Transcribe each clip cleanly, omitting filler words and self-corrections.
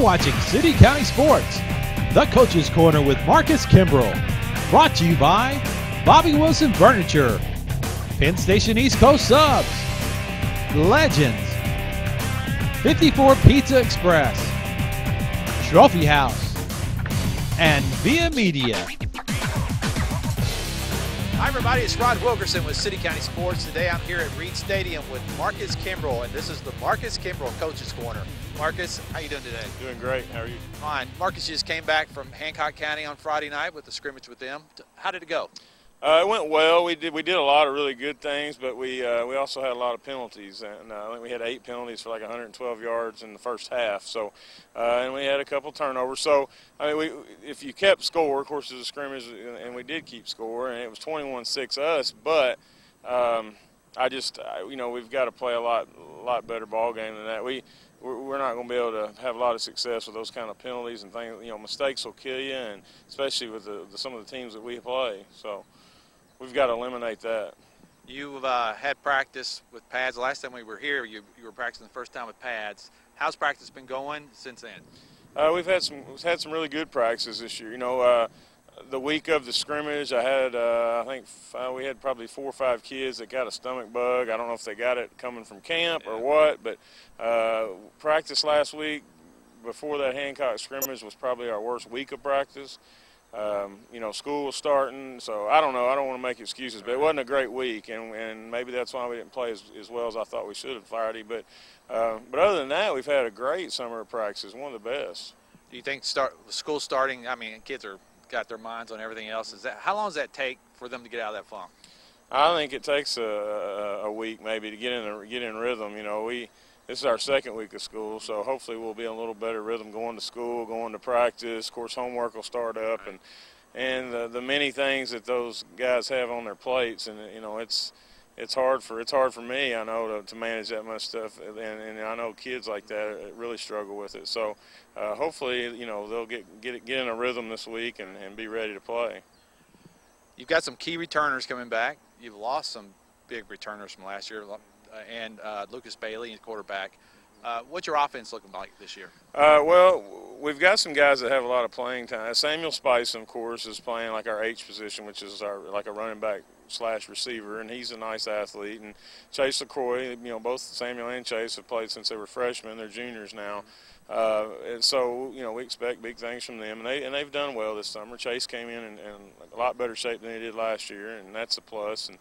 watching City County Sports, the Coach's Corner with Marcus Kimbrell. Brought to you by Bobby Wilson Furniture, Penn Station East Coast Subs, Legends, 54 Pizza Express, Trophy House, and Via Media. Hi everybody, it's Rod Wilkerson with City County Sports. Today I'm here at Reed Stadium with Marcus Kimbrell, and this is the Marcus Kimbrell Coach's Corner. Marcus, how you doing today? Doing great. How are you? Fine. Marcus just came back from Hancock County on Friday night with the scrimmage with them. How did it go? It went well. We did a lot of really good things, but we also had a lot of penalties, and I think we had 8 penalties for like 112 yards in the first half. So, and we had a couple turnovers. So, I mean, if you kept score, of course, it was a scrimmage, and we did keep score, and it was 21-6 us. But we've got to play a lot better ball game than that. We're not going to be able to have a lot of success with those kind of penalties and things. You know, mistakes will kill you, and especially with some of the teams that we play. So. We've got to eliminate that. You've had practice with pads. Last time we were here, you were practicing the first time with pads. How's practice been going since then? We've had some really good practices this year. You know, the week of the scrimmage, I think we had probably 4 or 5 kids that got a stomach bug. I don't know if they got it coming from camp or what, but practice last week before that Hancock scrimmage was probably our worst week of practice. You know, school was starting, so I don't know. I don't want to make excuses, but it wasn't a great week, and maybe that's why we didn't play as well as I thought we should have Friday. But other than that, we've had a great summer of practice, one of the best. Do you think school starting? I mean, kids got their minds on everything else. How long does that take for them to get out of that funk? I think it takes a week maybe to get in rhythm. You know, this is our second week of school, so hopefully we'll be in a little better rhythm going to school, going to practice. Of course, homework will start up, and the many things that those guys have on their plates, and you know, it's hard for me, I know, to manage that much stuff, and I know kids like that really struggle with it. So hopefully, you know, they'll get in a rhythm this week and be ready to play. You've got some key returners coming back. You've lost some big returners from last year. And Lucas Bailey, quarterback. What's your offense looking like this year? Well, we've got some guys that have a lot of playing time. Samuel Spice, of course, is playing like our H position, which is like a running back / receiver, and he's a nice athlete. And Chase LaCroix, you know, both Samuel and Chase have played since they were freshmen. They're juniors now. And so, you know, we expect big things from them, and they've done well this summer. Chase came in a lot better shape than he did last year, and that's a plus. And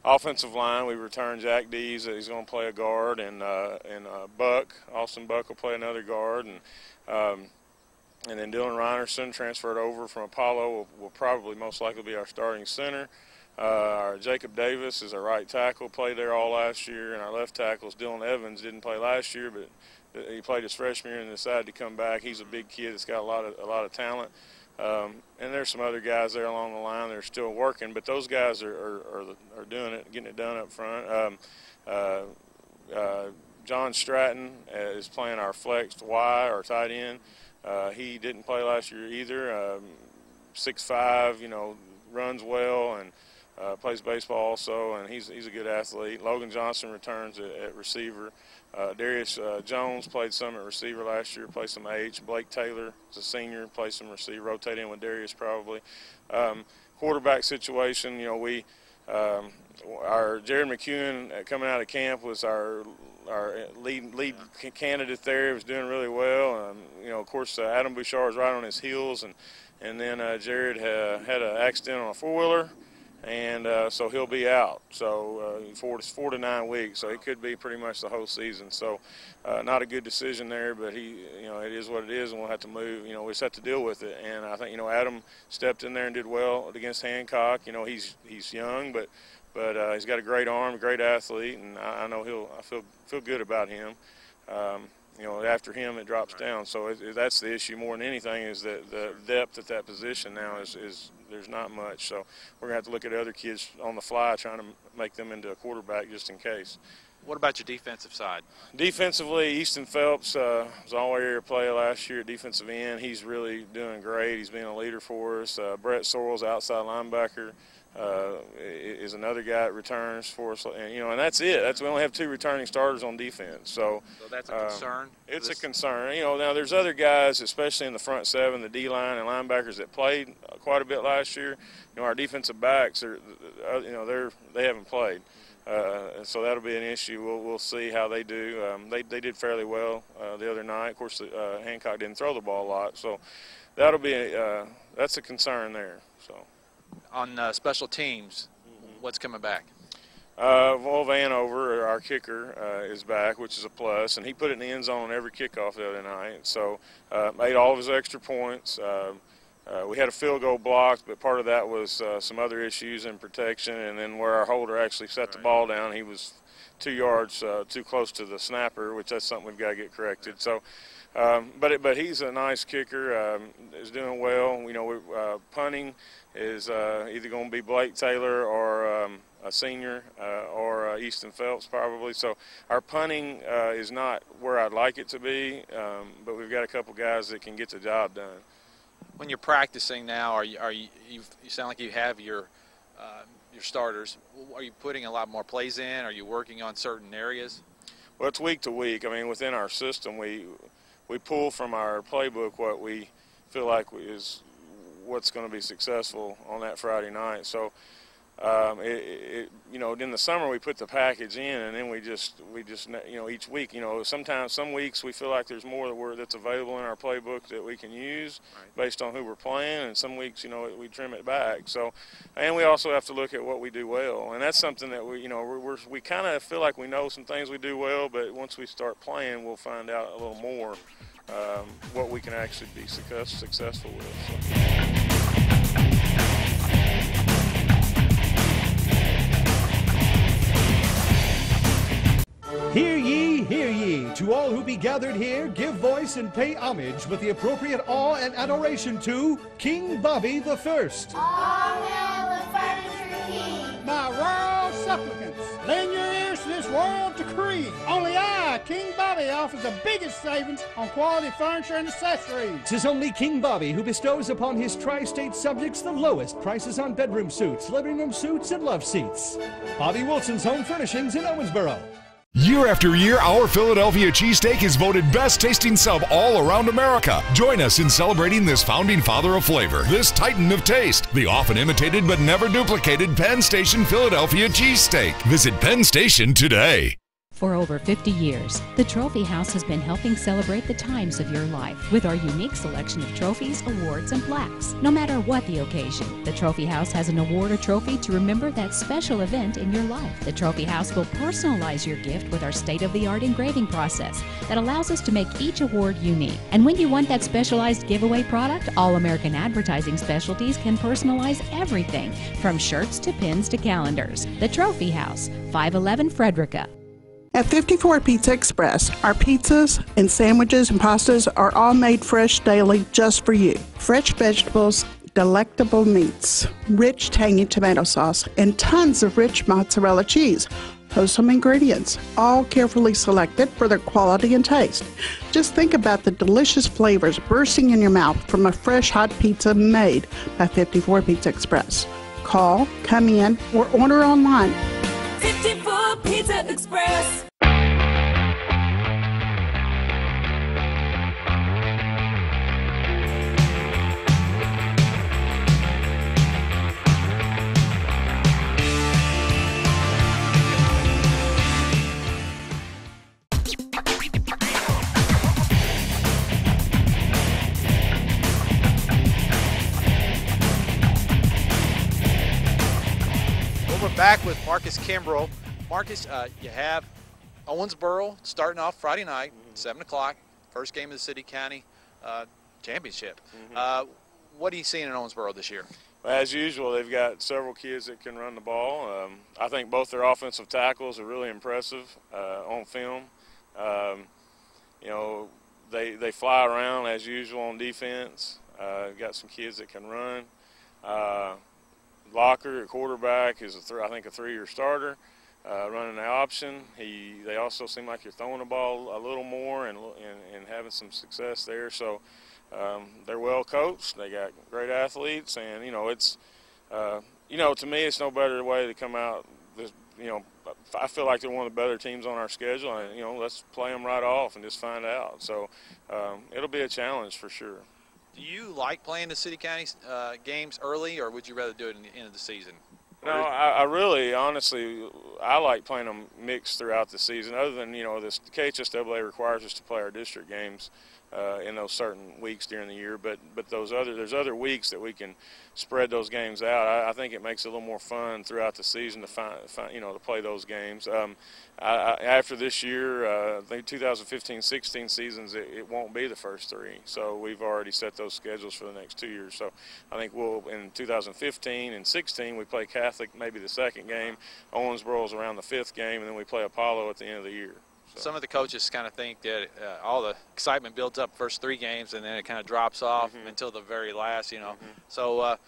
offensive line, we returned Jack Dees. He's going to play a guard, and Austin Buck will play another guard, and then Dylan Reinerson transferred over from Apollo will probably most likely be our starting center. Our Jacob Davis is our right tackle, played there all last year, and our left tackle is Dylan Evans. Didn't play last year, but he played his freshman year and decided to come back. He's a big kid that's got a lot of talent. And there's some other guys there along the line that are still working, but those guys are doing it, getting it done up front. John Stratton is playing our flex Y, our tight end. He didn't play last year either. 6'5", you know, runs well and plays baseball also, and he's a good athlete. Logan Johnson returns at receiver. Darius Jones played some at receiver last year, played some H. Blake Taylor is a senior, played some receiver, rotate in with Darius probably. Quarterback situation, you know, our Jared McEwen coming out of camp was our lead candidate there. He was doing really well. You know, of course, Adam Bouchard is right on his heels, and then Jared had an accident on a four-wheeler. And so he'll be out, so 4 to 9 weeks, so it could be pretty much the whole season. So not a good decision there, but you know, it is what it is, and we'll have to move. You know, we just have to deal with it. And I think, you know, Adam stepped in there and did well against Hancock. You know, he's young, but he's got a great arm, a great athlete, and I know I feel good about him. You know, after him it drops down. So that's the issue more than anything, is that the depth at that position now is there's not much. So we're going to have to look at other kids on the fly trying to make them into a quarterback just in case. What about your defensive side? Defensively, Easton Phelps was all-area player last year at defensive end. He's really doing great. He's being a leader for us. Brett Sorrell's outside linebacker. is another guy that returns for us, and and that's it. We only have 2 returning starters on defense. So that's a concern. It's a concern. Now there's other guys, especially in the front 7, the D line and linebackers, that played quite a bit last year. Our defensive backs are, they haven't played. So that'll be an issue. We'll see how they do. They did fairly well the other night. Of course, Hancock didn't throw the ball a lot, so that'll be that's a concern there. So on special teams, what's coming back? Well, Vanover, our kicker, is back, which is a plus, and he put it in the end zone on every kickoff the other night. So made all of his extra points. We had a field goal blocked, but part of that was some other issues in protection, and then where our holder actually set the ball down, he was 2 yards too close to the snapper, which that's something we've got to get corrected. So, but he's a nice kicker, is doing well. Punting is either going to be Blake Taylor or a senior or Easton Phelps probably. So our punting is not where I'd like it to be, but we've got a couple guys that can get the job done. When you're practicing now, you sound like you have your starters. Are you putting a lot more plays in? Are you working on certain areas? Well, it's week to week. I mean, within our system, we pull from our playbook what we feel like is what's going to be successful on that Friday night. So, in the summer we put the package in, and then we just each week, sometimes some weeks we feel like there's more that's available in our playbook that we can use based on who we're playing, and some weeks, we trim it back. So, and we also have to look at what we do well, and that's something that we kind of feel like we know some things we do well, but once we start playing, we'll find out a little more what we can actually be successful with. So. Hear ye, to all who be gathered here, give voice and pay homage with the appropriate awe and adoration to King Bobby the First. All hail the Furniture King. My royal supplicants, lend your ears to this royal decree. Only I, King Bobby, offers the biggest savings on quality furniture and accessories. 'Tis only King Bobby who bestows upon his tri-state subjects the lowest prices on bedroom suits, living room suits, and love seats. Bobby Wilson's Home Furnishings in Owensboro. Year after year, our Philadelphia cheesesteak is voted best tasting sub all around America. Join us in celebrating this founding father of flavor, this titan of taste, the often imitated but never duplicated Penn Station Philadelphia cheesesteak. Visit Penn Station today. For over 50 years, the Trophy House has been helping celebrate the times of your life with our unique selection of trophies, awards, and plaques. No matter what the occasion, the Trophy House has an award or trophy to remember that special event in your life. The Trophy House will personalize your gift with our state-of-the-art engraving process that allows us to make each award unique. And when you want that specialized giveaway product, All American Advertising Specialties can personalize everything from shirts to pins to calendars. The Trophy House, 511 Frederica. At 54 Pizza Express, our pizzas and sandwiches and pastas are all made fresh daily just for you. Fresh vegetables, delectable meats, rich tangy tomato sauce, and tons of rich mozzarella cheese. Wholesome ingredients, all carefully selected for their quality and taste. Just think about the delicious flavors bursting in your mouth from a fresh hot pizza made by 54 Pizza Express. Call, come in, or order online. 54 Pizza Express. Back with Marcus Kimbrell. Marcus, you have Owensboro starting off Friday night, 7 o'clock, first game of the city-county championship. What are you seeing in Owensboro this year? Well, as usual, they've got several kids that can run the ball. I think both their offensive tackles are really impressive on film. They fly around as usual on defense. Got some kids that can run. Locker at quarterback is I think a 3-year starter, running the option. They also seem like you're throwing the ball a little more and having some success there. So they're well coached. They got great athletes, and it's You know, to me, it's no better way to come out. You know, I feel like they're one of the better teams on our schedule, and, you know, let's play them right off and just find out. So it'll be a challenge for sure. Do you like playing the city county games early, or would you rather do it in the end of the season? No, I really, honestly, I like playing them mixed throughout the season. Other than, you know, the KHSAA requires us to play our district games in those certain weeks during the year, but there's other weeks that we can spread those games out. I think it makes it a little more fun throughout the season to to play those games. After this year, I think 2015-16 seasons, it won't be the first three, so we've already set those schedules for the next 2 years. So I think we'll, in 2015 and 16, we play Catholic maybe the second game, Owensboro's around the fifth game, and then we play Apollo at the end of the year. Some of the coaches kind of think that all the excitement builds up first three games and then it kind of drops off until the very last, you know. So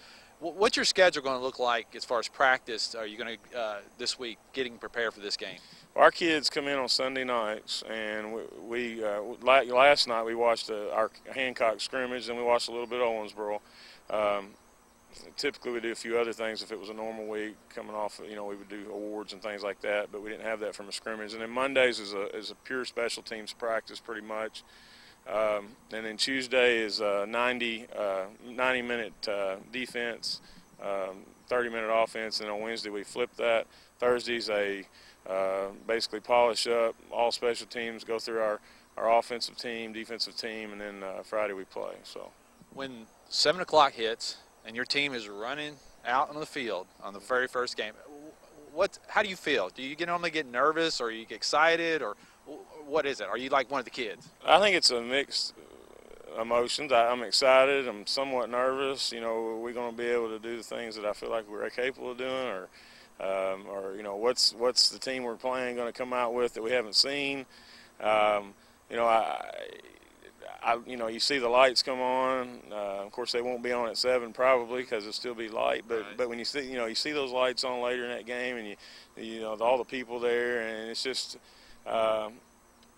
what's your schedule going to look like as far as practice? Are you going to, this week, getting prepared for this game? Well, our kids come in on Sunday nights, and last night we watched our Hancock scrimmage, and we watched a little bit of Owensboro. Typically we do a few other things if it was a normal week coming off, you know, we would do awards and things like that, but we didn't have that from a scrimmage. And then Mondays is a pure special teams practice pretty much. And then Tuesday is a 90-minute defense, 30-minute offense, and on Wednesday we flip that. Thursday's basically polish up all special teams, go through our offensive team, defensive team, and then Friday we play. So when 7 o'clock hits and your team is running out on the field on the very first game, how do you feel? Do you normally get nervous, or you get excited, or what is it? Are you like one of the kids? I think it's a mixed emotions. I'm excited. I'm somewhat nervous. You know, are we going to be able to do the things that I feel like we're capable of doing, or you know, what's the team we're playing going to come out with that we haven't seen? You know, you know, you see the lights come on. Of course, they won't be on at 7 probably because it'll still be light. But when you see, you know, you see those lights on later in that game, and you know, all the people there, and it's just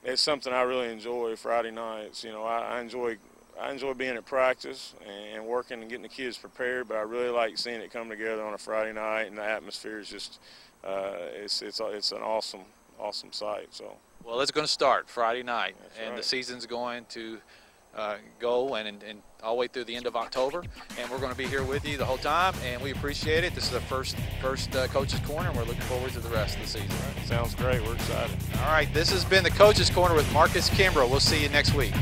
it's something I really enjoy. Friday nights, you know, I enjoy being at practice and working and getting the kids prepared. But I really like seeing it come together on a Friday night, and the atmosphere is just it's an awesome sight. So. Well, it's going to start Friday night, That's and right. The season's going to go and all the way through the end of October, and we're going to be here with you the whole time, and we appreciate it. This is the first Coach's Corner, and we're looking forward to the rest of the season. Right. Sounds great. We're excited. All right, this has been the Coach's Corner with Marcus Kimbrell. We'll see you next week.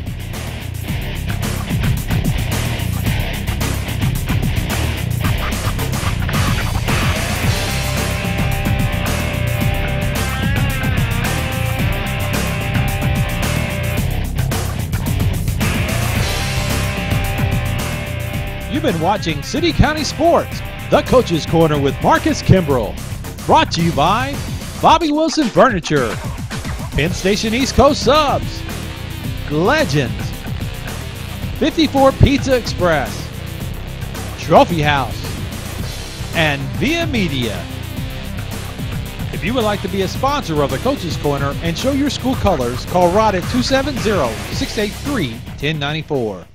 You've been watching City County Sports, the Coach's Corner with Marcus Kimbrell. Brought to you by Bobby Wilson Furniture, Penn Station East Coast Subs, Legends, 54 Pizza Express, Trophy House, and Via Media. If you would like to be a sponsor of the Coach's Corner and show your school colors, call Rod at 270-683-1094.